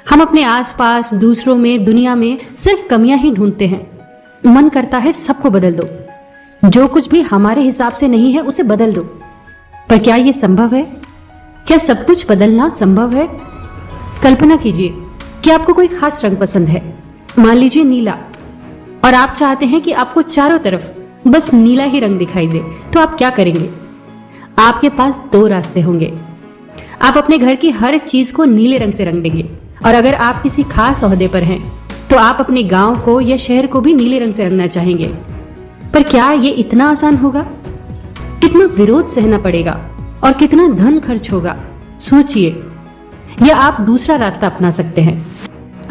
हम अपने आसपास, दूसरों में, दुनिया में सिर्फ कमियां ही ढूंढते हैं। मन करता है सबको बदल दो, जो कुछ भी हमारे हिसाब से नहीं है उसे बदल दो। पर क्या ये संभव है? क्या सब कुछ बदलना संभव है? कल्पना कीजिए कि आपको कोई खास रंग पसंद है, मान लीजिए नीला, और आप चाहते हैं कि आपको चारों तरफ बस नीला ही रंग दिखाई दे, तो आप क्या करेंगे? आपके पास दो रास्ते होंगे। आप अपने घर की हर चीज को नीले रंग से रंग देंगे, और अगर आप किसी खास ओहदे पर हैं तो आप अपने गांव को या शहर को भी नीले रंग से रंगना चाहेंगे। पर क्या ये इतना आसान होगा? कितना विरोध सहना पड़ेगा और कितना धन खर्च होगा, सोचिए। या आप दूसरा रास्ता अपना सकते हैं।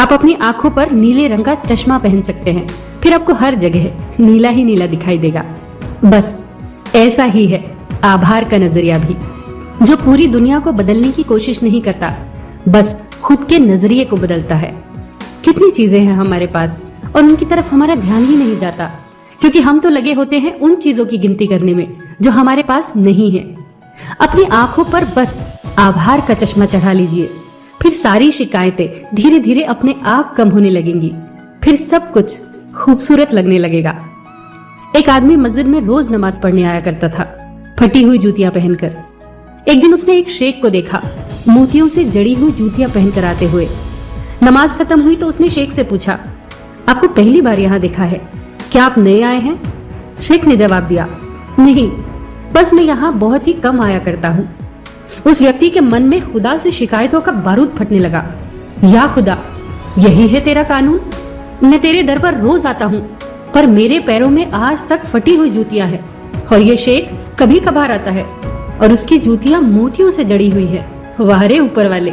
आप अपनी आंखों पर नीले रंग का चश्मा पहन सकते हैं, फिर आपको हर जगह नीला ही नीला दिखाई देगा। बस ऐसा ही है आभार का नजरिया भी, जो पूरी दुनिया को बदलने की कोशिश नहीं करता, बस खुद के नजरिए को बदलता है। कितनी चीजें हैं हमारे पास और उनकी तरफ हमारा ध्यान ही नहीं जाता, क्योंकि हम तो लगे होते हैं उन चीजों की गिनती करने में जो हमारे पास नहीं है। अपनी आंखों पर बस आभार का चश्मा चढ़ा लीजिए, फिर सारी शिकायतें धीरे धीरे अपने आप कम होने लगेंगी, फिर सब कुछ खूबसूरत लगने लगेगा। एक आदमी मस्जिद में रोज नमाज पढ़ने आया करता था, फटी हुई जूतियां पहनकर। एक दिन उसने एक शेख को देखा, मोतियों से जड़ी हुई जूतियां पहनकर आते हुए। नमाज खत्म हुई तो उसने शेख से पूछा, आपको पहली बार यहाँ देखा है, क्या आप नए आए हैं? शेख ने जवाब दिया, नहीं, बस मैं यहाँ बहुत ही कम आया करता हूँ। उस व्यक्ति के मन में खुदा से शिकायतों का बारूद फटने लगा। या खुदा, यही है तेरा कानून? मैं तेरे दर पर रोज आता हूँ, पर मेरे पैरों में आज तक फटी हुई जूतियां हैं, और ये शेख कभी कभार आता है और उसकी जूतियां मोतियों से जड़ी हुई है। वाह रे ऊपर वाले।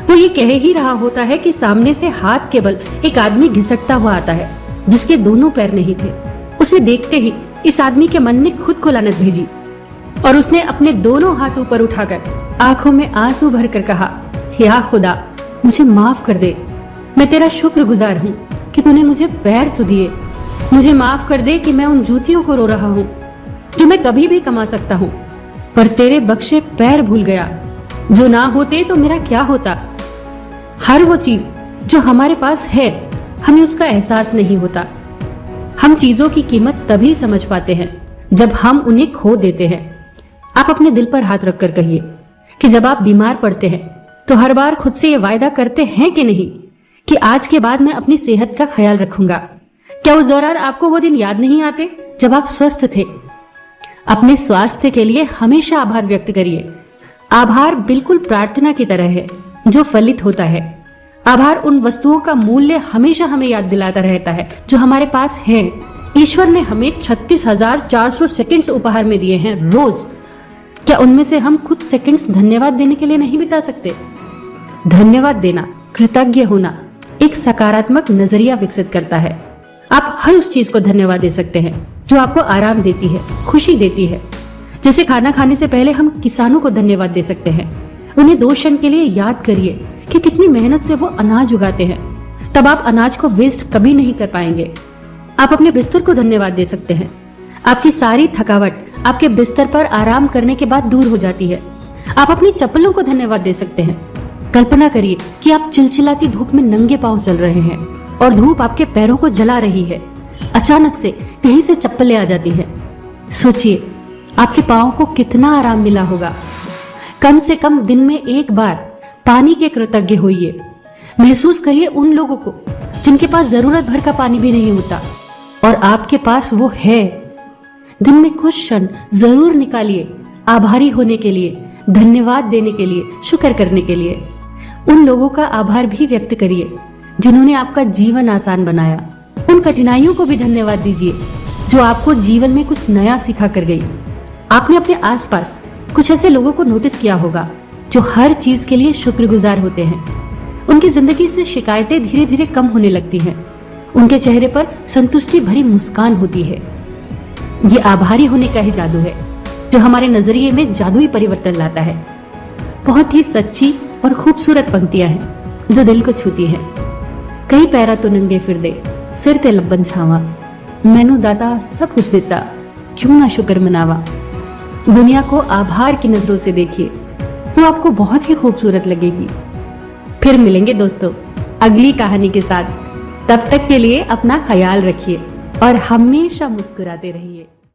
वो ये कह ही रहा होता है कि सामने से हाथ के बल एक आदमी घिसटता हुआ आता है, जिसके दोनों पैर नहीं थे। उसे देखते ही इस आदमी के मन ने खुद को लानत भेजी, और उसने अपने दोनों हाथ ऊपर उठाकर आंखों में आंसू भरकर कहा, या खुदा, मुझे माफ कर दे। मैं तेरा शुक्रगुजार हूँ कि तूने मुझे पैर तो दिए। मुझे माफ कर दे कि मैं उन जूतियों को रो रहा हूँ जो मैं कभी भी कमा सकता हूँ, पर तेरे बख्शे पैर भूल गया। जो ना होते तो मेरा क्या होता? हर वो चीज जो हमारे पास है, हमें उसका एहसास नहीं होता। हम चीजों की कीमत तभी समझ पाते हैं जब हम उन्हें खो देते हैं। आप अपने दिल पर हाथ रखकर कहिए कि जब आप बीमार पड़ते हैं तो हर बार खुद से ये वायदा करते हैं कि नहीं कि आज के बाद मैं अपनी सेहत का ख्याल रखूंगा। क्या उस दौरान आपको वो दिन याद नहीं आते जब आप स्वस्थ थे? अपने स्वास्थ्य के लिए हमेशा आभार व्यक्त करिए। आभार बिल्कुल प्रार्थना की तरह है जो फलित होता है। आभार उन वस्तुओं का मूल्य हमेशा हमें याद दिलाता रहता है जो हमारे पास है। ईश्वर ने हमें 36,400 सेकंड्स उपहार में दिए हैं रोज। क्या उनमें से हम कुछ सेकंड्स धन्यवाद देने के लिए नहीं बिता सकते? धन्यवाद देना, कृतज्ञ होना एक सकारात्मक नजरिया विकसित करता है। आप हर उस चीज को धन्यवाद दे सकते हैं जो आपको आराम देती है, खुशी देती है। जैसे खाना खाने से पहले हम किसानों को धन्यवाद दे सकते हैं। उन्हें 2 क्षण के लिए याद करिए कि कितनी मेहनत से वो अनाज उगाते हैं। तब आप अनाज को वेस्ट कभी नहीं कर पाएंगे। आप अपने बिस्तर को धन्यवाद दे सकते हैं। आपकी सारी थकावट आपके बिस्तर पर आराम करने के बाद दूर हो जाती है। आप अपनी चप्पलों को धन्यवाद दे सकते हैं। कल्पना करिए कि आप चिलचिलाती धूप में नंगे पांव चल रहे हैं और धूप आपके पैरों को जला रही है। अचानक से कहीं से चप्पलें आ जाती हैं। सोचिए आपके पांव को कितना आराम मिला होगा। कम से कम दिन में एक बार पानी के कृतज्ञ होइए। महसूस करिए उन लोगों को जिनके पास जरूरत भर का पानी भी नहीं होता और आपके पास वो है। दिन में कुछ क्षण जरूर निकालिए आभारी होने के लिए, धन्यवाद देने के लिए, शुक्र करने के लिए। उन लोगों का आभार भी व्यक्त करिए जिन्होंने आपका जीवन आसान बनाया। उन कठिनाइयों को भी धन्यवाद दीजिए जो आपको जीवन में कुछ नया सिखा कर गई। आपने अपने आसपास कुछ ऐसे लोगों को नोटिस किया होगा जो हर चीज के लिए शुक्रगुजार होते हैं। उनकी जिंदगी से शिकायतें धीरे धीरे कम होने लगती हैं। उनके चेहरे पर संतुष्टि भरी मुस्कान होती है। ये आभारी होने का ही जादू है जो हमारे नजरिए में जादुई परिवर्तन लाता है। बहुत ही सच्ची और खूबसूरत पंक्तियां हैं जो दिल को छूती हैं। कई पैरा तो नंगे फिरदे, सिर ते लब्बन छावा, मैनू दाता सब कुछ देता, क्यों ना शुक्र मनावा। दुनिया को आभार की नजरों से देखिए, वो आपको बहुत ही खूबसूरत लगेगी। फिर मिलेंगे दोस्तों अगली कहानी के साथ। तब तक के लिए अपना ख्याल रखिए और हमेशा मुस्कुराते रहिए।